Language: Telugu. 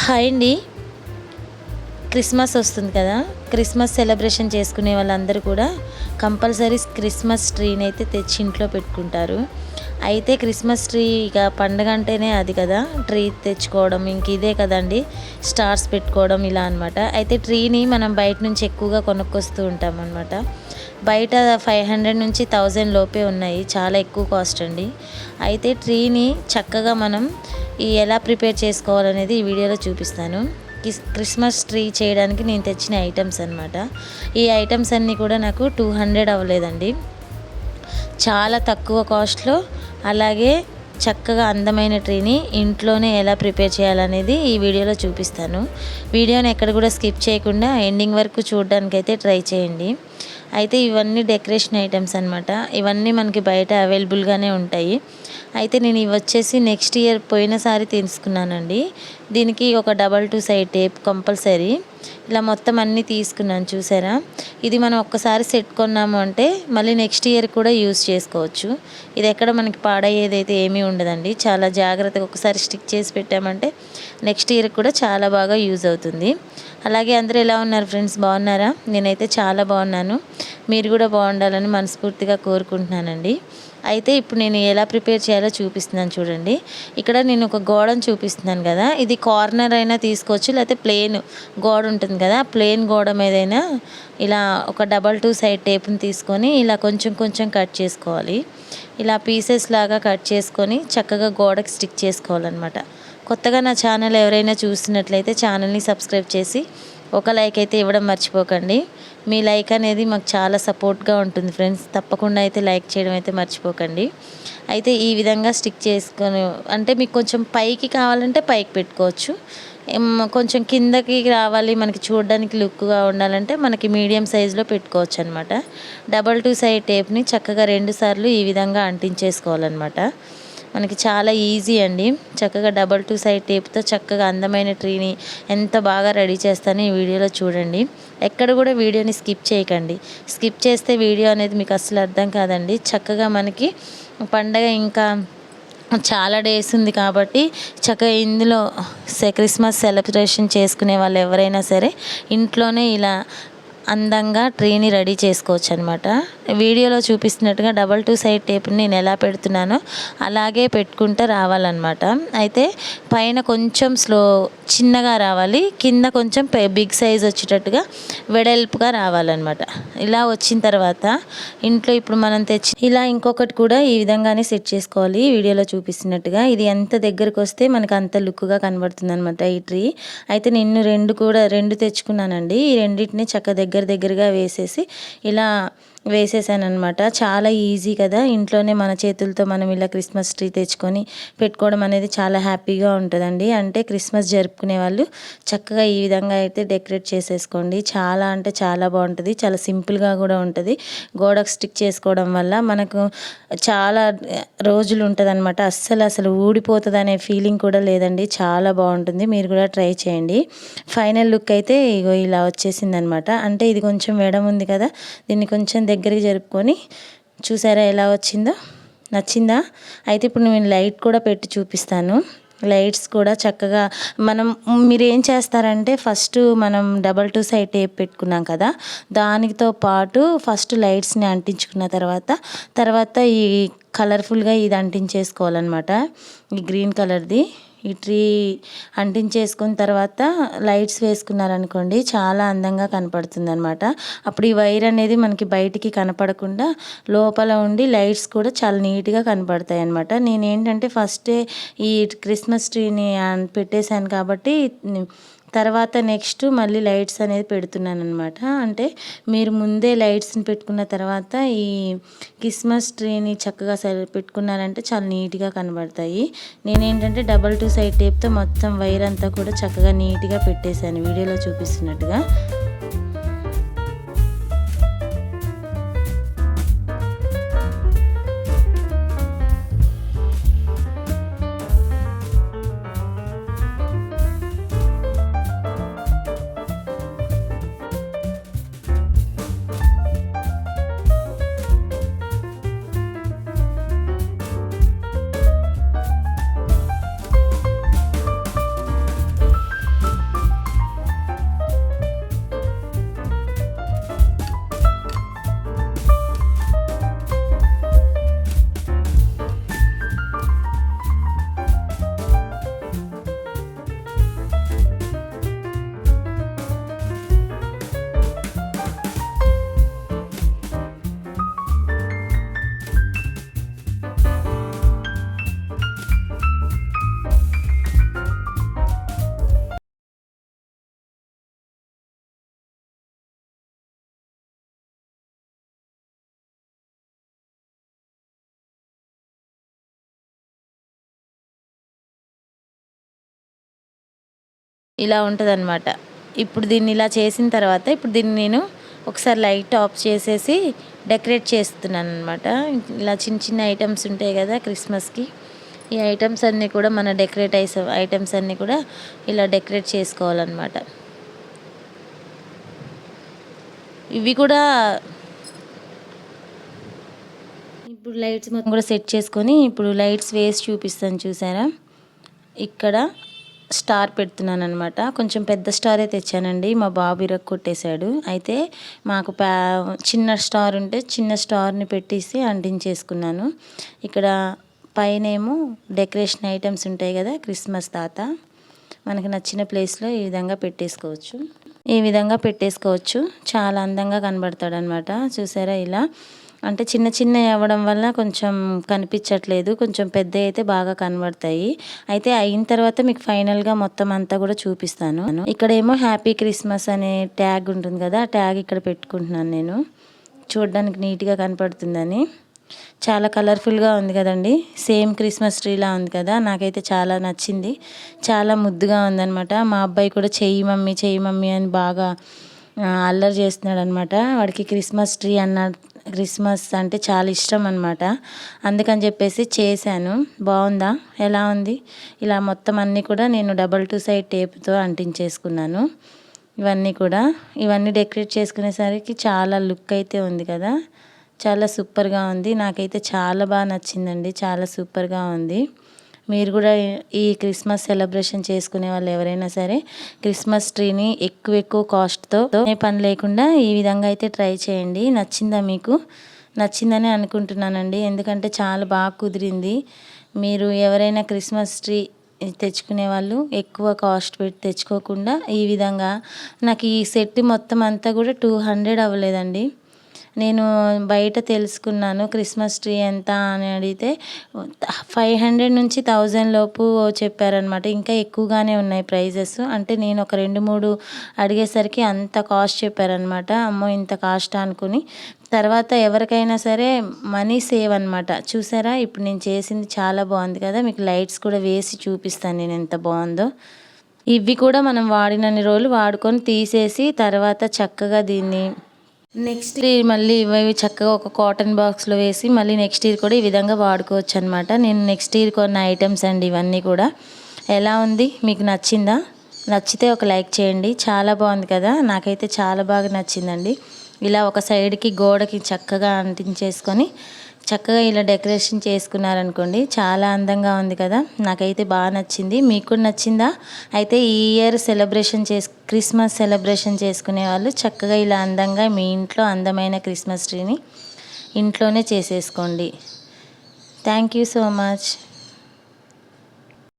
హాయ్ అండి. క్రిస్మస్ వస్తుంది కదా. క్రిస్మస్ సెలబ్రేషన్ చేసుకునే వాళ్ళందరూ కూడా కంపల్సరీ క్రిస్మస్ ట్రీని అయితే తెచ్చి ఇంట్లో పెట్టుకుంటారు. అయితే క్రిస్మస్ ట్రీ ఇక పండగ అంటేనే అది కదా, ట్రీ తెచ్చుకోవడం ఇంక ఇదే కదండి, స్టార్స్ పెట్టుకోవడం ఇలా అనమాట. అయితే ట్రీని మనం బయట నుంచి ఎక్కువగా కొనుక్కొస్తూ ఉంటాం అనమాట. బయట 500 నుంచి 1000 లోపే ఉన్నాయి, చాలా ఎక్కువ కాస్ట్ అండి. అయితే ట్రీని చక్కగా మనం ఎలా ప్రిపేర్ చేసుకోవాలనేది ఈ వీడియోలో చూపిస్తాను. క్రిస్మస్ ట్రీ చేయడానికి నేను తెచ్చిన ఐటమ్స్ అనమాట. ఈ ఐటమ్స్ అన్నీ కూడా నాకు 200 అవ్వలేదండి, చాలా తక్కువ కాస్ట్లో. అలాగే చక్కగా అందమైన ట్రీని ఇంట్లోనే ఎలా ప్రిపేర్ చేయాలనేది ఈ వీడియోలో చూపిస్తాను. వీడియోని ఎక్కడ కూడా స్కిప్ చేయకుండా ఎండింగ్ వరకు చూడడానికైతే ట్రై చేయండి. అయితే ఇవన్నీ డెకరేషన్ ఐటమ్స్ అనమాట. ఇవన్నీ మనకి బయట అవైలబుల్గానే ఉంటాయి. అయితే నేను ఇవి వచ్చేసి నెక్స్ట్ ఇయర్ పోయినసారి తీసుకున్నానండి. దీనికి ఒక 2 సైడ్ టేప్ కంపల్సరీ. ఇలా మొత్తం అన్నీ తీసుకున్నాను, చూసారా. ఇది మనం ఒక్కసారి సెట్ కొన్నాము అంటే మళ్ళీ నెక్స్ట్ ఇయర్ కూడా యూజ్ చేసుకోవచ్చు. ఇది ఎక్కడ మనకి పాడయ్యేదైతే ఏమీ ఉండదండి. చాలా జాగ్రత్తగా ఒకసారి స్టిక్ చేసి పెట్టామంటే నెక్స్ట్ ఇయర్ కూడా చాలా బాగా యూజ్ అవుతుంది. అలాగే అందరూ ఎలా ఉన్నారు ఫ్రెండ్స్, బాగున్నారా? నేనైతే చాలా బాగున్నాను. మీరు కూడా బాగుండాలని మనస్ఫూర్తిగా కోరుకుంటున్నానండి. అయితే ఇప్పుడు నేను ఎలా ప్రిపేర్ చేయాలో చూపిస్తున్నాను చూడండి. ఇక్కడ నేను ఒక గోడను చూపిస్తున్నాను కదా, ఇది కార్నర్ అయినా తీసుకోవచ్చు, లేకపోతే ప్లెయిన్ గోడ ఉంటుంది కదా, ప్లెయిన్ గోడ మీదైనా ఇలా ఒక 2 సైడ్ టేప్ని తీసుకొని ఇలా కొంచెం కొంచెం కట్ చేసుకోవాలి. ఇలా పీసెస్ లాగా కట్ చేసుకొని చక్కగా గోడకి స్టిక్ చేసుకోవాలన్నమాట. కొత్తగా నా ఛానల్ ఎవరైనా చూస్తున్నట్లయితే ఛానల్ని సబ్స్క్రైబ్ చేసి ఒక లైక్ అయితే ఇవ్వడం మర్చిపోకండి. మీ లైక్ అనేది మాకు చాలా సపోర్ట్గా ఉంటుంది ఫ్రెండ్స్. తప్పకుండా అయితే లైక్ చేయడం అయితే మర్చిపోకండి. అయితే ఈ విధంగా స్టిక్ చేసుకొని, అంటే మీకు కొంచెం పైకి కావాలంటే పైకి పెట్టుకోవచ్చు, కొంచెం కిందకి రావాలి మనకి చూడడానికి లుక్గా ఉండాలంటే మనకి మీడియం సైజులో పెట్టుకోవచ్చు అనమాట. 2 సైడ్ టేప్ని చక్కగా 2 సార్లు ఈ విధంగా అంటించేసుకోవాలన్నమాట. మనకి చాలా ఈజీ అండి. చక్కగా 2 సైడ్ టేప్తో చక్కగా అందమైన ట్రీని ఎంత బాగా రెడీ చేస్తానో ఈ వీడియోలో చూడండి. ఎక్కడ కూడా వీడియోని స్కిప్ చేయకండి. స్కిప్ చేస్తే వీడియో అనేది మీకు అసలు అర్థం కాదండి. చక్కగా మనకి పండగ ఇంకా చాలా డేస్ ఉంది కాబట్టి చక్కగా ఇందులో క్రిస్మస్ సెలబ్రేషన్ చేసుకునే వాళ్ళు ఎవరైనా సరే ఇంట్లోనే ఇలా అందంగా ట్రీని రెడీ చేసుకోవచ్చు అనమాట. వీడియోలో చూపిస్తున్నట్టుగా 2 సైడ్ టేప్ని నేను ఎలా పెడుతున్నానో అలాగే పెట్టుకుంటూ రావాలన్నమాట. అయితే పైన కొంచెం చిన్నగా రావాలి, కింద కొంచెం బిగ్ సైజ్ వచ్చేటట్టుగా వెడల్పుగా రావాలన్నమాట. ఇలా వచ్చిన తర్వాత ఇంట్లో ఇప్పుడు మనం తెచ్చి ఇలా ఇంకొకటి కూడా ఈ విధంగానే సెట్ చేసుకోవాలి. వీడియోలో చూపిస్తున్నట్టుగా ఇది ఎంత దగ్గరకు వస్తే మనకు అంత లుక్గా కనబడుతుంది అనమాట ఈ ట్రీ. అయితే నేను 2 తెచ్చుకున్నానండి. ఈ రెండింటిని చక్క దగ్గరగా వేసేసి ఇలా వేసేసాను అనమాట. చాలా ఈజీ కదా, ఇంట్లోనే మన చేతులతో మనం ఇలా క్రిస్మస్ ట్రీ తెచ్చుకొని పెట్టుకోవడం అనేది చాలా హ్యాపీగా ఉంటుందండి. అంటే క్రిస్మస్ జరుపుకునే వాళ్ళు చక్కగా ఈ విధంగా అయితే డెకరేట్ చేసేసుకోండి. చాలా అంటే చాలా బాగుంటుంది, చాలా సింపుల్గా కూడా ఉంటుంది. గోడకు స్టిక్ చేసుకోవడం వల్ల మనకు చాలా రోజులు ఉంటుంది అనమాట. అసలు ఊడిపోతుంది అనే ఫీలింగ్ కూడా లేదండి, చాలా బాగుంటుంది. మీరు కూడా ట్రై చేయండి. ఫైనల్ లుక్ అయితే ఇగో ఇలా వచ్చేసింది అనమాట. అంటే ఇది కొంచెం వెడం ఉంది కదా, దీన్ని కొంచెం దగ్గరికి జరుపుకొని చూసారా ఎలా వచ్చిందో, నచ్చిందా? అయితే ఇప్పుడు నేను లైట్ కూడా పెట్టి చూపిస్తాను. లైట్స్ కూడా చక్కగా మీరు ఏం చేస్తారంటే ఫస్ట్ మనం 2 సైడ్ టేప్ పెట్టుకున్నాం కదా, దానితో పాటు ఫస్ట్ లైట్స్ని అంటించుకున్న తర్వాత ఈ కలర్ఫుల్గా ఇది అంటించేసుకోవాలన్నమాట. ఈ గ్రీన్ కలర్ది ఈ ట్రీ అంటించేసుకున్న తర్వాత లైట్స్ వేసుకున్నారనుకోండి చాలా అందంగా కనపడుతుంది అనమాట. అప్పుడు ఈ వైర్ అనేది మనకి బయటికి కనపడకుండా లోపల ఉండి లైట్స్ కూడా చాలా నీట్గా కనపడతాయి అనమాట. నేనేంటంటే ఫస్టే ఈ క్రిస్మస్ ట్రీని పెట్టేశాను కాబట్టి తర్వాత నెక్స్ట్ మళ్ళీ లైట్స్ అనేది పెడుతున్నాను అనమాట. అంటే మీరు ముందే లైట్స్ని పెట్టుకున్న తర్వాత ఈ క్రిస్మస్ ట్రీని చక్కగా పెట్టుకున్నారంటే చాలా నీట్గా కనబడతాయి. నేనేంటంటే 2 సైడ్ టేప్తో మొత్తం వైర్ అంతా కూడా చక్కగా నీట్గా పెట్టేశాను వీడియోలో చూపిస్తున్నట్టుగా. ఇలా ఉంటుందన్నమాట. ఇప్పుడు దీన్ని ఇలా చేసిన తర్వాత ఇప్పుడు దీన్ని నేను ఒకసారి లైట్ ఆఫ్ చేసేసి డెకరేట్ చేస్తున్నాను అనమాట. ఇలా చిన్న చిన్న ఐటమ్స్ ఉంటాయి కదా క్రిస్మస్కి, ఈ ఐటమ్స్ అన్నీ కూడా మన ఐటమ్స్ అన్నీ కూడా ఇలా డెకరేట్ చేసుకోవాలన్నమాట. ఇవి కూడా ఇప్పుడు లైట్స్ మొత్తం కూడా సెట్ చేసుకొని ఇప్పుడు లైట్స్ వేసి చూపిస్తాను చూసారా. ఇక్కడ స్టార్ పెడుతున్నాను అనమాట. కొంచెం పెద్ద స్టారే తెచ్చానండి, మా బాబు కొట్టేశాడు. అయితే మాకు చిన్న స్టార్ ఉంటే చిన్న స్టార్ని పెట్టేసి అంటించేసుకున్నాను. ఇక్కడ పైనేమో డెకరేషన్ ఐటమ్స్ ఉంటాయి కదా, క్రిస్మస్ తాత మనకు నచ్చిన ప్లేస్లో ఈ విధంగా పెట్టేసుకోవచ్చు. చాలా అందంగా కనబడతాడు అనమాట. చూసారా ఇలా అంటే చిన్న చిన్న అవ్వడం వల్ల కొంచెం కనిపించట్లేదు, కొంచెం పెద్ద అయితే బాగా కనబడతాయి. అయితే అయిన తర్వాత మీకు ఫైనల్గా మొత్తం అంతా కూడా చూపిస్తాను. ఇక్కడేమో హ్యాపీ క్రిస్మస్ అనే ట్యాగ్ ఉంటుంది కదా, ఆ ట్యాగ్ ఇక్కడ పెట్టుకుంటున్నాను నేను, చూడడానికి నీట్గా కనపడుతుందని. చాలా కలర్ఫుల్గా ఉంది కదండి, సేమ్ క్రిస్మస్ ట్రీలా ఉంది కదా. నాకైతే చాలా నచ్చింది, చాలా ముద్దుగా ఉందన్నమాట. మా అబ్బాయి కూడా చెయ్యి మమ్మీ అని బాగా అల్లరి చేస్తున్నాడు అనమాట. వాడికి క్రిస్మస్ అంటే చాలా ఇష్టం అనమాట. అందుకని చెప్పేసి చేశాను. బాగుందా, ఎలా ఉంది? ఇలా మొత్తం అన్నీ కూడా నేను 2 సైడ్ టేప్తో అంటించేసుకున్నాను. ఇవన్నీ డెకరేట్ చేసుకునేసరికి చాలా లుక్ అయితే ఉంది కదా, చాలా సూపర్గా ఉంది. నాకైతే చాలా బాగా నచ్చిందండి, చాలా సూపర్గా ఉంది. మీరు కూడా ఈ క్రిస్మస్ సెలబ్రేషన్ చేసుకునే వాళ్ళు ఎవరైనా సరే క్రిస్మస్ ట్రీని ఎక్కువ కాస్ట్తో పని లేకుండా ఈ విధంగా అయితే ట్రై చేయండి. నచ్చిందా మీకు? నచ్చిందని అనుకుంటున్నానండి, ఎందుకంటే చాలా బాగా కుదిరింది. మీరు ఎవరైనా క్రిస్మస్ ట్రీ తెచ్చుకునే వాళ్ళు ఎక్కువ కాస్ట్ పెట్టి తెచ్చుకోకుండా ఈ విధంగా, నాకు ఈ సెట్ మొత్తం అంతా కూడా 200 అవ్వలేదండి. నేను బయట తెలుసుకున్నాను క్రిస్మస్ ట్రీ ఎంత అని అడిగితే 500 నుంచి 1000 లోపు చెప్పారనమాట. ఇంకా ఎక్కువగానే ఉన్నాయి ప్రైజెస్. అంటే నేను ఒక 2-3 అడిగేసరికి అంత కాస్ట్ చెప్పారనమాట. అమ్మో ఇంత కాస్ట్ అనుకుని, తర్వాత ఎవరికైనా సరే మనీ సేవ్ అనమాట. చూసారా ఇప్పుడు నేను చేసింది చాలా బాగుంది కదా, మీకు లైట్స్ కూడా వేసి చూపిస్తాను నేను ఎంత బాగుందో. ఇవి కూడా మనం వాడినన్ని రోజులు వాడుకొని తీసేసి తర్వాత చక్కగా దీన్ని నెక్స్ట్ ఇయర్ మళ్ళీ ఇవి చక్కగా ఒక కాటన్ బాక్స్లో వేసి మళ్ళీ నెక్స్ట్ ఇయర్ కూడా ఈ విధంగా వాడుకోవచ్చు అనమాట. నేను నెక్స్ట్ ఇయర్ కొన్న ఐటమ్స్ అండి ఇవన్నీ కూడా. ఎలా ఉంది, మీకు నచ్చిందా? నచ్చితే ఒక లైక్ చేయండి. చాలా బాగుంది కదా, నాకైతే చాలా బాగా నచ్చిందండి. ఇలా ఒక సైడ్కి గోడకి చక్కగా అంటించేసుకొని చక్కగా ఇలా డెకరేషన్ చేసుకున్నారనుకోండి, చాలా అందంగా ఉంది కదా. నాకైతే బాగా నచ్చింది. మీకు కూడా నచ్చిందా? అయితే ఈ ఇయర్ క్రిస్మస్ సెలబ్రేషన్ చేసుకునే వాళ్ళు చక్కగా ఇలా అందంగా మీ ఇంట్లో అందమైన క్రిస్మస్ ట్రీని ఇంట్లోనే చేసేసుకోండి. Thank you so much.